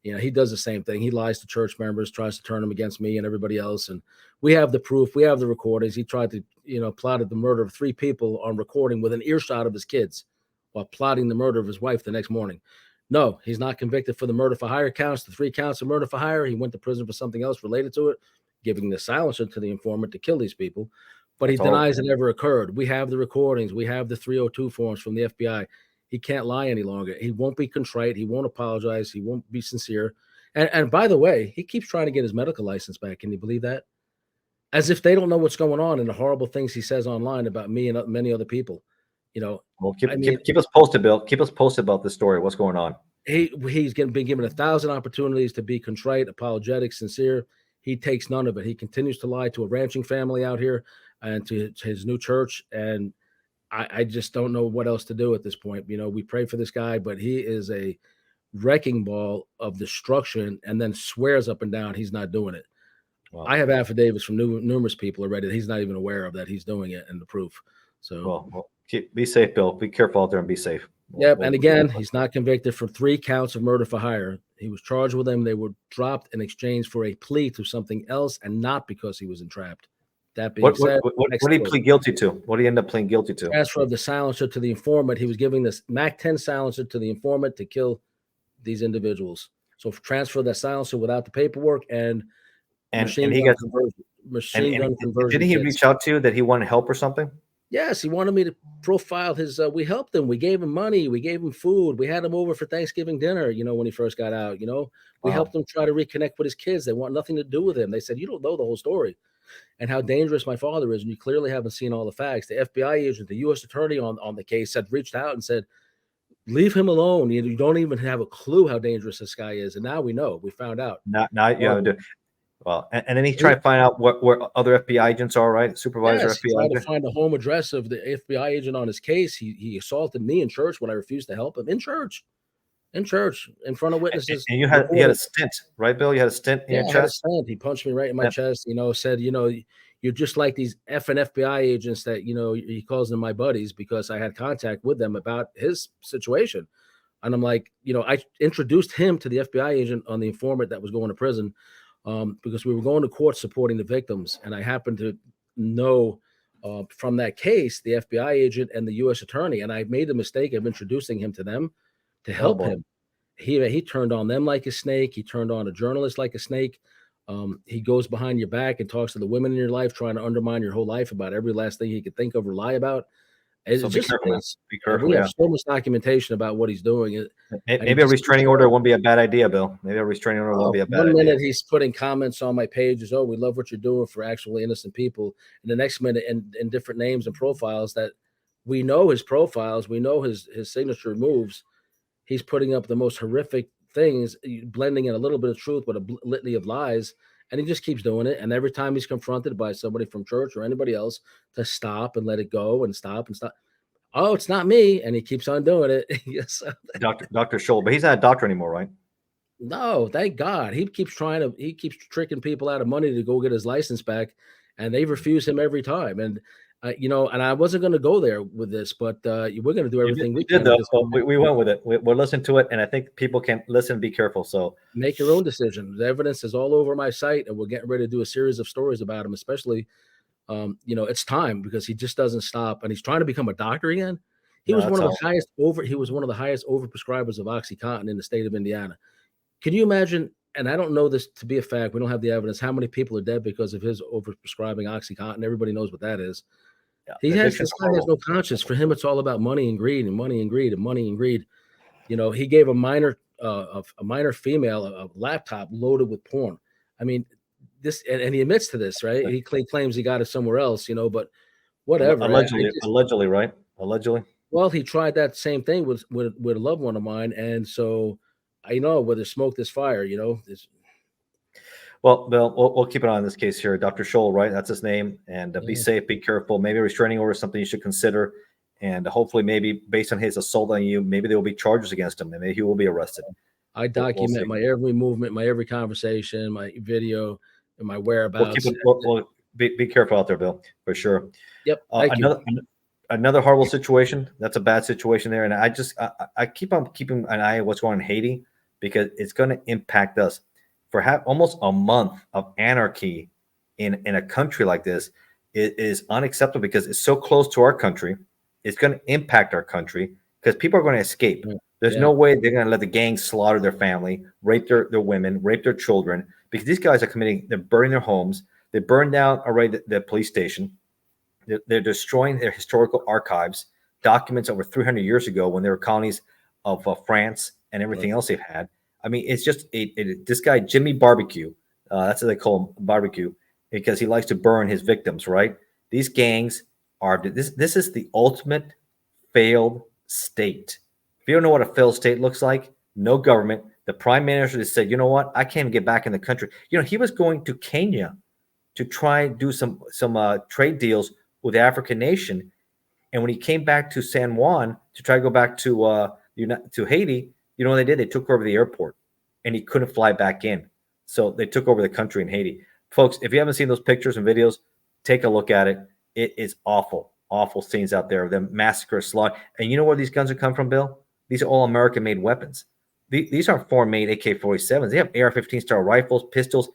Speaker 1: he does the same thing. He lies to church members, tries to turn them against me and everybody else. And we have the proof. We have the recordings. He tried to, plotted the murder of 3 people on recording with an earshot of his kids while plotting the murder of his wife the next morning. No, he's not convicted for the murder for hire counts, the 3 counts of murder for hire. He went to prison for something else related to it, giving the silencer to the informant to kill these people. But he denies it ever occurred. We have the recordings. We have the 302 forms from the FBI. He can't lie any longer. He won't be contrite. He won't apologize. He won't be sincere. And by the way, he keeps trying to get his medical license back. Can you believe that? as if they don't know what's going on and the horrible things he says online about me and many other people. You know,
Speaker 2: Well,
Speaker 1: I mean,
Speaker 2: keep us posted, Bill. Keep us posted about this story. What's going on?
Speaker 1: he's been given 1,000 opportunities to be contrite, apologetic, sincere. He takes none of it. He continues to lie to a ranching family out here and to his new church. And I just don't know what else to do at this point. You know, we pray for this guy, but he is a wrecking ball of destruction, and then swears up and down he's not doing it.
Speaker 2: Well,
Speaker 1: I have affidavits from numerous people already that he's not even aware of that he's doing it, and the proof. So,
Speaker 2: be safe, Bill. Be careful out there and be safe.
Speaker 1: yep. And again, he's not convicted for 3 counts of murder for hire. He was charged with them. They were dropped in exchange for a plea to something else, and not because he was entrapped. That being said,
Speaker 2: what did he plead guilty to? What did he end up pleading guilty to?
Speaker 1: transfer of the silencer to the informant. He was giving this Mac 10 silencer to the informant to kill these individuals. So transfer that silencer without the paperwork and machine gun conversion.
Speaker 2: Didn't he reach out to you that he wanted help or something?
Speaker 1: Yes, he wanted me to profile his. We helped him. We gave him money. We gave him food. We had him over for Thanksgiving dinner. You know, when he first got out. You know, we helped him try to reconnect with his kids. They want nothing to do with him. They said, "You don't know the whole story, and how dangerous my father is, and you clearly haven't seen all the facts." The FBI agent, the U.S. attorney on the case, reached out and said, "Leave him alone. You don't even have a clue how dangerous this guy is." And now we know. We found out.
Speaker 2: Not you. Well, and then he tried to find out where other FBI agents are, right? Supervisor
Speaker 1: yes,
Speaker 2: FBI
Speaker 1: he tried
Speaker 2: agent.
Speaker 1: to find the home address of the FBI agent on his case. He assaulted me in church when I refused to help him in church, in front of witnesses.
Speaker 2: And you had a stint, right, Bill? You had a stint in your chest.
Speaker 1: He punched me right in my chest. You know, said, you know, you're just like these effing FBI agents that, you know, he calls them my buddies because I had contact with them about his situation. And I'm like, you know, I introduced him to the FBI agent on the informant that was going to prison. Because we were going to court supporting the victims. And I happened to know from that case, the FBI agent and the U.S. attorney, and I made the mistake of introducing him to them to help him. He turned on them like a snake. He turned on a journalist like a snake. He goes behind your back and talks to the women in your life, trying to undermine your whole life about every last thing he could think of or lie about. It's
Speaker 2: So
Speaker 1: just
Speaker 2: be careful.
Speaker 1: we have so much documentation about what he's doing.
Speaker 2: Maybe a restraining order wouldn't be a bad idea, Bill. Maybe a restraining order wouldn't be a bad idea.
Speaker 1: 1 minute he's putting comments on my pages. Oh, we love what you're doing for actually innocent people. And the next minute, in different names and profiles that we know his profiles, we know his signature moves. He's putting up the most horrific things, blending in a little bit of truth with a litany of lies. And he just keeps doing it. And every time he's confronted by somebody from church or anybody else to stop and let it go and stop and stop. Oh, it's not me. And he keeps on doing it. Yes.
Speaker 2: Dr. Scholl, but he's not a doctor anymore, right?
Speaker 1: No, thank God. He keeps tricking people out of money to go get his license back. And they refuse him every time. And, you know, and I wasn't going to go there with this, but we're going to do everything we can.
Speaker 2: We went with it. We're listening to it. And I think people can listen and be careful. So
Speaker 1: make your own decision. The evidence is all over my site, and we're getting ready to do a series of stories about him, especially, you know, it's time because he just doesn't stop. And he's trying to become a doctor again. He was one of the highest overprescribers of OxyContin in the state of Indiana. Can you imagine? And I don't know this to be a fact. We don't have the evidence. How many people are dead because of his overprescribing OxyContin? Everybody knows what that is. Yeah, this guy has no conscience. For him, it's all about money and greed and money and greed and money and greed. You know, he gave a minor female a laptop loaded with porn. I mean, this, and he admits to this, right? He claims he got it somewhere else, you know, but whatever.
Speaker 2: Allegedly, right? Allegedly.
Speaker 1: Well, he tried that same thing with a loved one of mine, and so I know where there's smoke, there's fire. You know.
Speaker 2: Well, Bill, we'll keep it on this case here. Dr. Scholl, right? That's his name. And be safe, be careful. Maybe a restraining order is something you should consider. And hopefully, maybe based on his assault on you, maybe there will be charges against him, and maybe he will be arrested.
Speaker 1: I document my every movement, my every conversation, my video, and my whereabouts.
Speaker 2: Be careful out there, Bill, for sure.
Speaker 1: Yep.
Speaker 2: Another horrible situation. That's a bad situation there. And I keep on keeping an eye on what's going on in Haiti because it's going to impact us. For almost a month of anarchy in a country like this, it is unacceptable because it's so close to our country. It's going to impact our country because people are going to escape. There's no way they're going to let the gangs slaughter their family, rape their women, rape their children, because these guys are they're burning their homes. They burned down already the police station. They're destroying their historical archives, documents over 300 years ago when they were colonies of France and everything else they've had. I mean, it's just this guy, Jimmy Barbecue, that's what they call him, Barbecue. because he likes to burn his victims, right? These gangs are this is the ultimate failed state. If you don't know what a failed state looks like, no government. The prime minister just said, you know what? I can't get back in the country. He was going to Kenya to try and do some trade deals with the African nation. And when he came back to San Juan to try to go back to Haiti, you know what they did? They took over the airport, and he couldn't fly back in. So they took over the country in Haiti. Folks, if you haven't seen those pictures and videos, take a look at it. It is awful, awful scenes out there. The massacre, slaughter. And you know where these guns have come from, Bill? These are all American-made weapons. These aren't foreign-made AK-47s. They have AR-15 style rifles, pistols.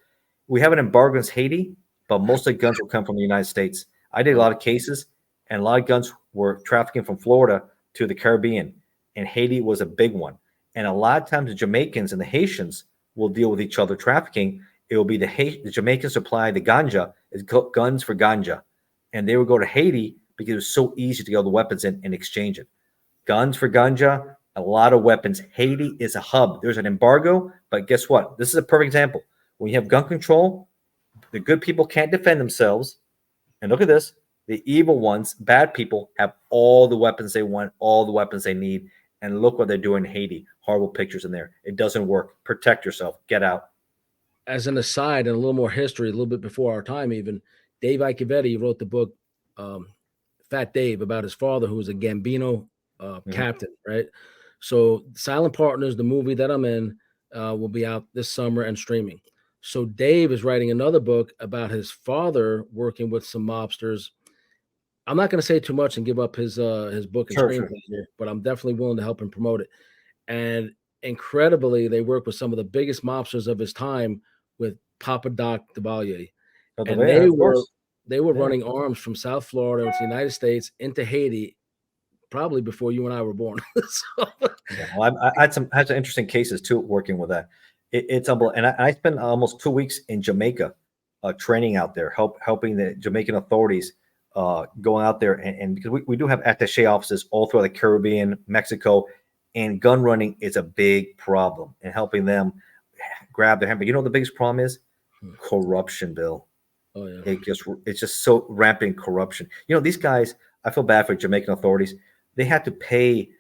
Speaker 2: We have an embargo against Haiti, but most of the guns will come from the United States. I did a lot of cases, and a lot of guns were trafficking from Florida to the Caribbean, and Haiti was a big one. And a lot of times the Jamaicans and the Haitians will deal with each other trafficking. It will be the Jamaican supply the ganja, is guns for ganja, and they would go to Haiti because it was so easy to get all the weapons in and exchange it. Guns for ganja, a lot of weapons. Haiti is a hub. There's an embargo, but guess what? This is a perfect example. When you have gun control, the good people can't defend themselves. And look at this. The evil ones, bad people, have all the weapons they want, all the weapons they need. And look what they're doing in Haiti. Horrible pictures in there. It doesn't work. Protect yourself. Get out.
Speaker 1: As an aside, and a little more history, a little bit before our time, even Dave Iacchevetti wrote the book Fat Dave about his father, who was a Gambino captain, right? So, Silent Partners, the movie that I'm in, will be out this summer and streaming. So, Dave is writing another book about his father working with some mobsters. I'm not going to say too much and give up his book and screenplay here, but I'm definitely willing to help him promote it. And incredibly, they work with some of the biggest mobsters of his time with Papa Doc DeValier. And they were running arms from South Florida to the United States into Haiti, probably before you and I were born.
Speaker 2: So, well, I had some interesting cases too working with that. It's unbelievable. And I spent almost 2 weeks in Jamaica, training out there, helping the Jamaican authorities going out there, and because we do have attaché offices all throughout the Caribbean, Mexico, and gun running is a big problem, and helping them grab their hand. But you know what the biggest problem is? Corruption, Bill.
Speaker 1: Oh yeah.
Speaker 2: It's just so rampant corruption. You know, these guys, I feel bad for Jamaican authorities. They had to pay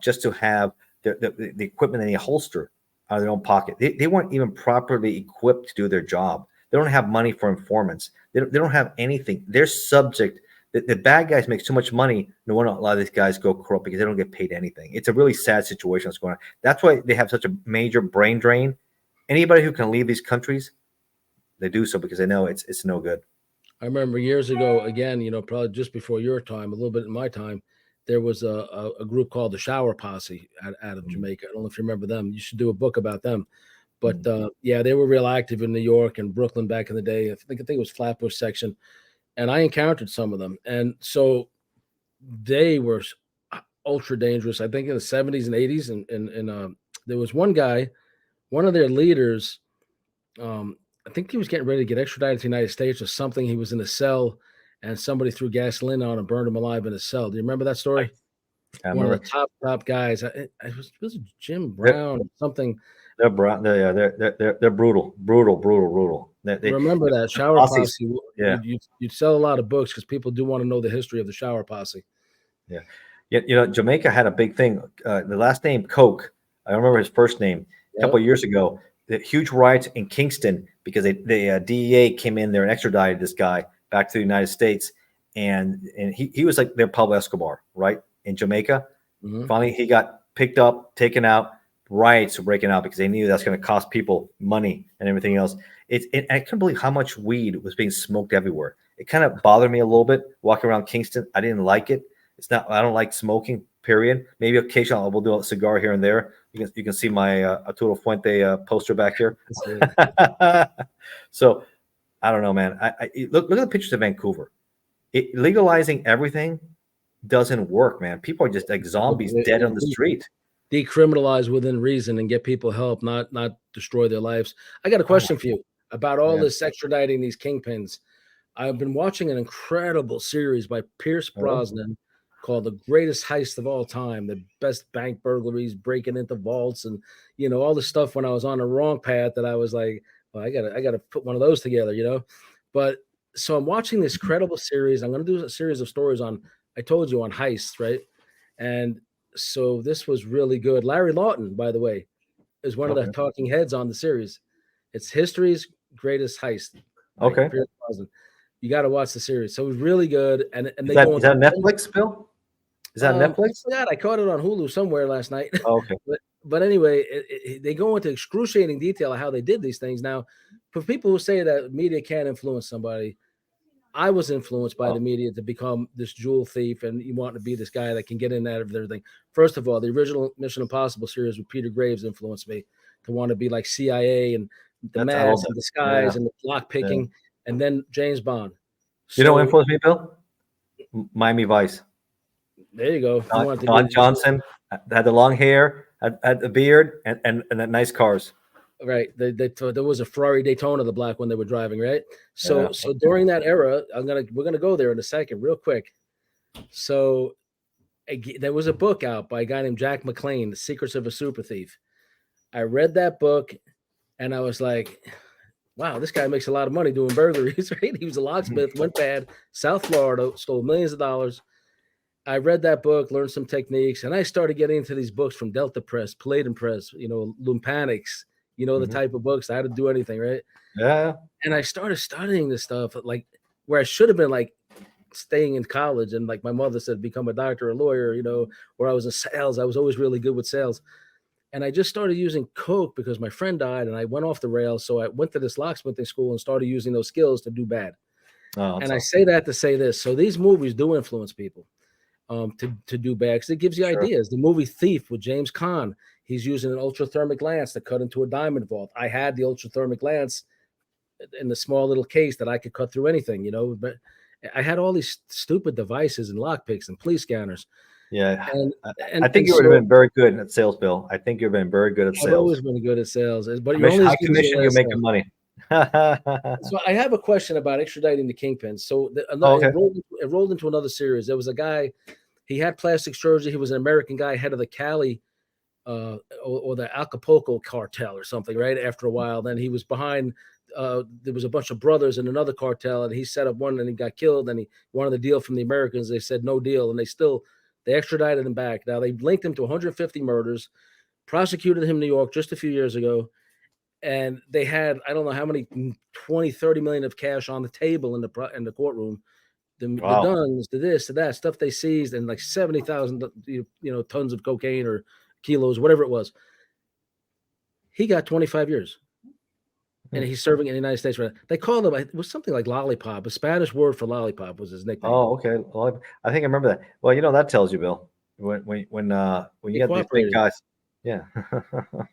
Speaker 2: just to have the equipment in the holster out of their own pocket. They weren't even properly equipped to do their job. They don't have money for informants. They don't have anything. They're subject. The bad guys make so much money. No wonder a lot of these guys go corrupt because they don't get paid anything. It's a really sad situation that's going on. That's why they have such a major brain drain. Anybody who can leave these countries, they do so because they know it's no good.
Speaker 1: I remember years ago, again, probably just before your time, a little bit in my time, there was a group called the Shower Posse out of Jamaica. I don't know if you remember them. You should do a book about them. But yeah, they were real active in New York and Brooklyn back in the day. I think it was Flatbush section, and I encountered some of them. And so they were ultra dangerous. I think in the 70s and 80s, and there was one guy, one of their leaders. I think he was getting ready to get extradited to the United States or something. He was in a cell, and somebody threw gasoline on him and burned him alive in his cell. Do you remember that story? One of the top guys. It was Jim Brown or something.
Speaker 2: They're brutal.
Speaker 1: Remember that Shower Posse? Yeah, you'd sell a lot of books because people do want to know the history of the Shower Posse.
Speaker 2: Yeah. Jamaica had a big thing. The last name Coke. I don't remember his first name. A couple of years ago, the huge riots in Kingston because the DEA came in there and extradited this guy back to the United States, and he was like their Pablo Escobar, right, in Jamaica. Finally, he got picked up, taken out. Riots were breaking out because they knew that's going to cost people money and everything else. I couldn't believe how much weed was being smoked everywhere. It kind of bothered me a little bit walking around Kingston. I didn't like it. I don't like smoking, period. Maybe occasionally we'll do a cigar here and there. You can see my Arturo Fuente poster back here. So I don't know, man. Look at the pictures of Vancouver. Legalizing everything doesn't work, man. People are just like zombies dead on the street.
Speaker 1: Decriminalize within reason and get people help, not destroy their lives. I got a question for you about all this extraditing these kingpins. I've been watching an incredible series by Pierce Brosnan called The Greatest Heist of All Time, the best bank burglaries, breaking into vaults, and all the stuff when I was on the wrong path that I was like, well, I gotta put one of those together, But so I'm watching this credible series. I'm going to do a series of stories on, I told you, on heists, right? And so this was really good. Larry Lawton, by the way, is one of the
Speaker 2: Okay.
Speaker 1: talking heads on the series. It's history's greatest heist.
Speaker 2: Okay.
Speaker 1: Pierce Brosnan. You got to watch the series. So it was really good. And they
Speaker 2: Is that,
Speaker 1: go
Speaker 2: is
Speaker 1: into
Speaker 2: that Netflix, Bill? Is that Netflix?
Speaker 1: I forgot. I caught it on Hulu somewhere last night.
Speaker 2: Oh, okay.
Speaker 1: But anyway, they go into excruciating detail of how they did these things. Now, for people who say that media can't influence somebody, I was influenced by the media to become this jewel thief, and you want to be this guy that can get in and out of everything. First of all, the original Mission Impossible series with Peter Graves influenced me to want to be like CIA and the mask and disguise and the lock picking, and then James Bond.
Speaker 2: You know what influenced me, Bill? Miami Vice.
Speaker 1: There you go.
Speaker 2: Don Johnson had the long hair, had the beard, and that nice cars.
Speaker 1: Right. There was a Ferrari Daytona, the black one they were driving, right? So during that era, we're gonna go there in a second, real quick. So there was a book out by a guy named Jack McLean, The Secrets of a Super Thief. I read that book and I was like, wow, this guy makes a lot of money doing burglaries, right? He was a locksmith, went bad, South Florida, stole millions of dollars. I read that book, learned some techniques, and I started getting into these books from Delta Press, Palladium Press, Lumpanics, the type of books, how to do anything, right?
Speaker 2: Yeah.
Speaker 1: And I started studying this stuff, like where I should have been like staying in college. And like my mother said, become a doctor, a lawyer, where I was in sales. I was always really good with sales. And I just started using coke because my friend died and I went off the rails. So I went to this locksmithing school and started using those skills to do bad. And I say that to say this. So these movies do influence people to do bad because it gives you ideas. The movie Thief with James Caan, he's using an ultrathermic lance to cut into a diamond vault. I had the ultrathermic lance in the small little case that I could cut through anything, but I had all these stupid devices and lockpicks and police scanners.
Speaker 2: Yeah. And I think you would have been very good at sales, Bill. I think you've been very good at sales.
Speaker 1: I've always been good at sales, but
Speaker 2: you're only high commission, you're making money.
Speaker 1: So I have a question about extraditing the kingpins. So it rolled into another series. There was a guy, he had plastic surgery. He was an American guy, head of the Cali or the Acapulco cartel or something, right? After a while, then he was behind, there was a bunch of brothers in another cartel and he set up one and he got killed and he wanted the deal from the Americans. They said no deal and they extradited him back. Now they linked him to 150 murders, prosecuted him in New York just a few years ago. And they had, I don't know how many, 20, 30 million of cash on the table in the courtroom. The guns, the this, the that stuff they seized, and like 70,000, tons of cocaine or kilos, whatever it was. He got 25 years. And he's serving in the United States. They called him, it was something like lollipop. A Spanish word for lollipop was his nickname.
Speaker 2: Oh, okay. Well, I think I remember that. Well, that tells you, Bill, when you got these big guys. Yeah.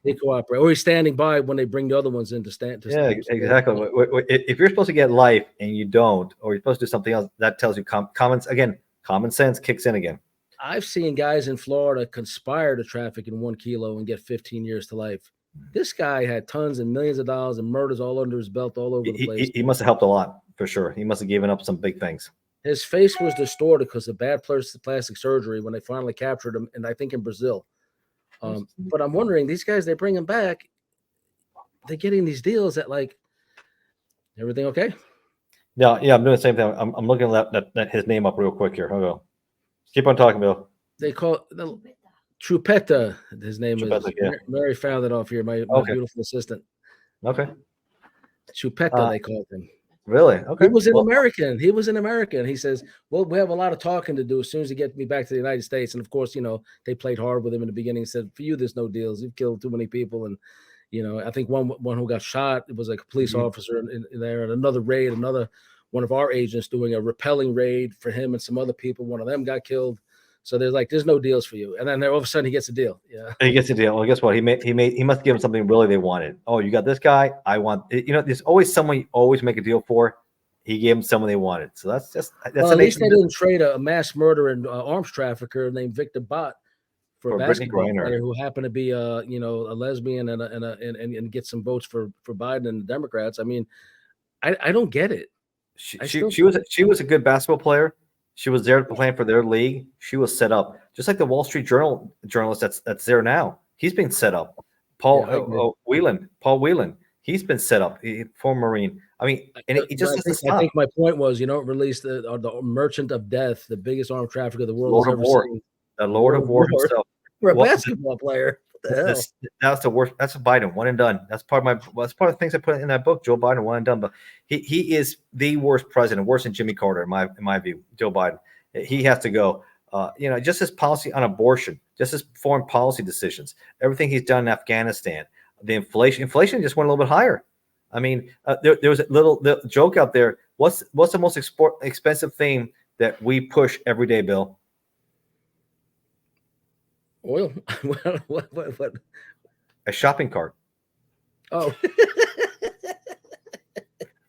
Speaker 1: They cooperate. Or he's standing by when they bring the other ones in to stand.
Speaker 2: Exactly. If you're supposed to get life and you don't, or you're supposed to do something else, that tells you common sense kicks in again.
Speaker 1: I've seen guys in Florida conspire to traffic in 1 kilo and get 15 years to life. This guy had tons and millions of dollars and murders all under his belt all over the place.
Speaker 2: He must have helped a lot, for sure. He must have given up some big things.
Speaker 1: His face was distorted because of bad plastic surgery when they finally captured him, and I think in Brazil. But I'm wondering, these guys, they bring him back, they're getting these deals that like, everything okay?
Speaker 2: Yeah, I'm doing the same thing. I'm looking at his name up real quick here. Hold on. Keep on talking, Bill.
Speaker 1: They call it Chupeta. His name is. Yeah. Mary found it off here. My beautiful assistant.
Speaker 2: Okay.
Speaker 1: Chupeta, they called him.
Speaker 2: Really? Okay.
Speaker 1: He was an American. He was an American. He says, well, we have a lot of talking to do as soon as you get me back to the United States. And of course, they played hard with him in the beginning and said, for you, there's no deals. You've killed too many people. And, I think one who got shot, it was like a police officer in there, and another raid, one of our agents doing a repelling raid for him and some other people. One of them got killed. So there's no deals for you. And then all of a sudden he gets a deal. Yeah.
Speaker 2: He gets a deal. Well, guess what? He must give him something really they wanted. Oh, you got this guy. I want, there's always someone you always make a deal for. He gave them someone they wanted. So that's
Speaker 1: at least they didn't trade a mass murderer and arms trafficker named Victor Bott for a basketball player who happened to be a lesbian and get some votes for Biden and the Democrats. I mean, I don't get it.
Speaker 2: She was a good basketball player. She was there to play for their league. She was set up just like the Wall Street Journal journalist that's there now. He's being set up. Paul Whelan. He's been set up. Former Marine. I mean, and it just doesn't
Speaker 1: I
Speaker 2: stop.
Speaker 1: think my point was, you don't release the merchant of death, the biggest armed trafficker the world
Speaker 2: Lord
Speaker 1: has
Speaker 2: of
Speaker 1: ever
Speaker 2: War,
Speaker 1: seen.
Speaker 2: the Lord of War himself.
Speaker 1: For a
Speaker 2: Well,
Speaker 1: basketball player. What the hell?
Speaker 2: That's the worst. That's a Biden, one and done. That's part of my. That's part of the things I put in that book. Joe Biden, one and done. But he is the worst president, worse than Jimmy Carter, in my view. Joe Biden, he has to go. Just his policy on abortion, just his foreign policy decisions, everything he's done in Afghanistan, the inflation just went a little bit higher. I mean, there was a little joke out there. What's the most expensive thing that we push every day, Bill?
Speaker 1: Oil? What?
Speaker 2: A shopping cart.
Speaker 1: Oh.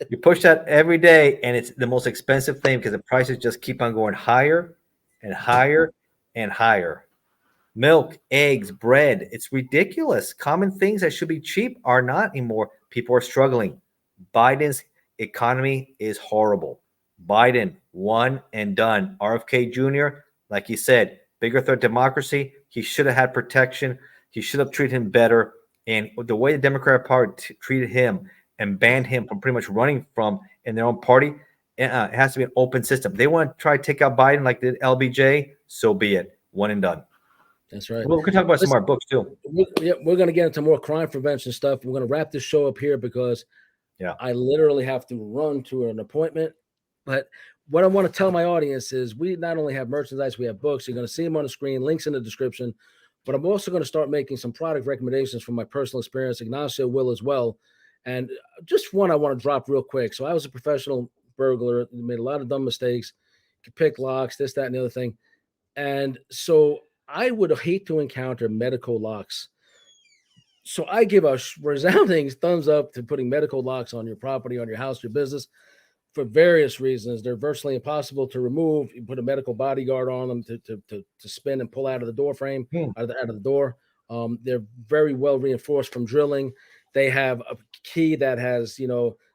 Speaker 2: You push that every day, and it's the most expensive thing because the prices just keep on going higher and higher and higher. Milk, eggs, bread, it's ridiculous. Common things that should be cheap are not anymore. People are struggling. Biden's economy is horrible. Biden, one and done. RFK Jr., like he said, bigger threat to democracy. He should have had protection. He should have treated him better. And the way the Democratic Party treated him and banned him from pretty much running from in their own party, it has to be an open system. They want to try to take out Biden like the LBJ, so be it. One and done.
Speaker 1: That's right.
Speaker 2: Well, we can talk about some more books too.
Speaker 1: We're going to get into more crime prevention stuff. We're going to wrap this show up here because I literally have to run to an appointment. But what I want to tell my audience is we not only have merchandise, we have books. You're going to see them on the screen, links in the description. But I'm also going to start making some product recommendations from my personal experience. Ignacio will as well. And just one I want to drop real quick. So I was a professional burglar, made a lot of dumb mistakes, could pick locks, this, that, and the other thing. And so I would hate to encounter medical locks. So I give a resounding thumbs up to putting medical locks on your property, on your house, your business, for various reasons. They're virtually impossible to remove. You put a medical bodyguard on them to spin and pull out of the door frame, out of the door. They're very well reinforced from drilling. They have a key that has,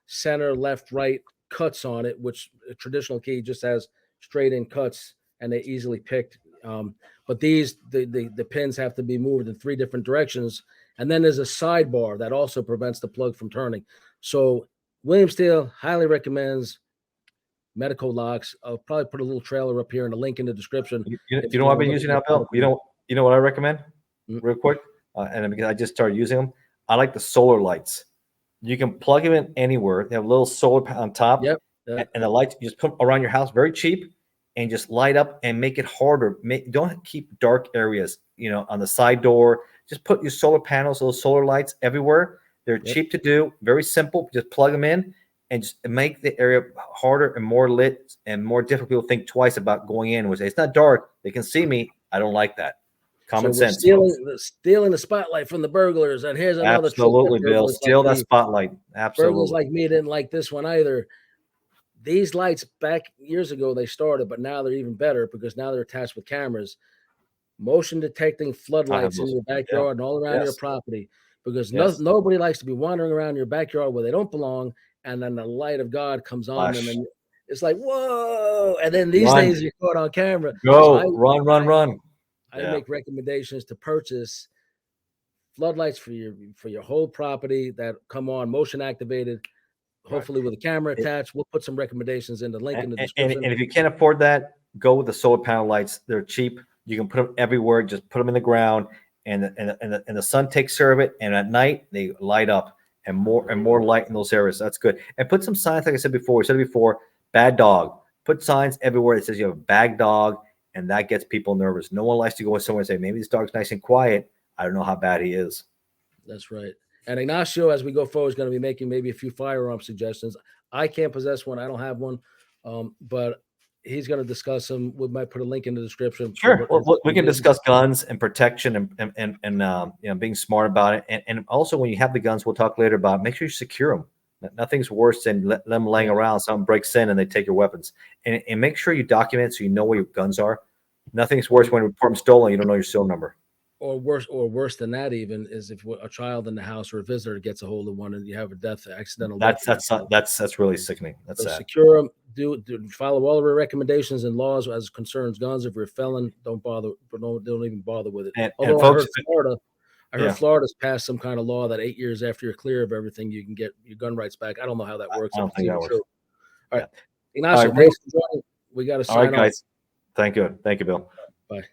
Speaker 1: center, left, right cuts on it, which a traditional key just has straight in cuts, and they easily picked. But these, the pins have to be moved in 3 different directions. And then there's a sidebar that also prevents the plug from turning. So William Steel highly recommends medical locks. I'll probably put a little trailer up here and a link in the description.
Speaker 2: You know what I've been using now, Bill? You know what I recommend? Real quick, and because I just started using them, I like the solar lights. You can plug them in anywhere. They have a little solar on top, and the lights you just put around your house, very cheap, and just light up and make it harder. Don't keep dark areas, on the side door. Just put your solar panels, those solar lights everywhere. They're cheap to do, very simple. Just plug them in and just make the area harder and more lit and more difficult. People think twice about going in. Say it's not dark. They can see me. I don't like that. Common sense.
Speaker 1: Stealing the spotlight from the burglars. And here's another
Speaker 2: absolutely, Bill. Steal that spotlight. Absolutely.
Speaker 1: Burglars like me didn't like this one either. These lights back years ago they started, but now they're even better because now they're attached with cameras. Motion detecting floodlights in your backyard and all around your property, because nobody likes to be wandering around your backyard where they don't belong, and then the light of God comes on them, and it's like, whoa! And then these days you're caught on camera.
Speaker 2: Go, so run.
Speaker 1: I make recommendations to purchase floodlights for your whole property that come on motion activated, hopefully with a camera attached. We'll put some recommendations in the link in the description.
Speaker 2: And if you can't afford that, go with the solar panel lights. They're cheap. You can put them everywhere. Just put them in the ground, and the sun takes care of it. And at night they light up, and more light in those areas. That's good. And put some signs, like I said before. Bad dog. Put signs everywhere that says you have a bad dog, and that gets people nervous. No one likes to go somewhere and say, maybe this dog's nice and quiet. I don't know how bad he is.
Speaker 1: That's right. And Ignacio, as we go forward, is going to be making maybe a few firearm suggestions. I can't possess one. I don't have one. But he's going to discuss them. We might put a link in the description.
Speaker 2: Sure. Well, we can discuss guns and protection and being smart about it. And also when you have the guns, we'll talk later about make sure you secure them. Nothing's worse than let them laying around. Someone breaks in and they take your weapons. And make sure you document so you know where your guns are. Nothing's worse when you report them stolen. You don't know your serial number.
Speaker 1: Or worse than that, even is if a child in the house or a visitor gets a hold of one and you have a accidental.
Speaker 2: That's really sickening. That's sad.
Speaker 1: Secure them. Do follow all of our recommendations and laws as concerns guns. If you're a felon, don't even bother with it.
Speaker 2: And folks,
Speaker 1: I heard Florida's passed some kind of law that 8 years after you're clear of everything, you can get your gun rights back. I don't know how that works.
Speaker 2: I don't think that works.
Speaker 1: True. All right.
Speaker 2: Yeah.
Speaker 1: Ignacio, thanks for joining. We got to
Speaker 2: All right,
Speaker 1: sign off.
Speaker 2: guys. Thank you. Thank you, Bill.
Speaker 1: Bye.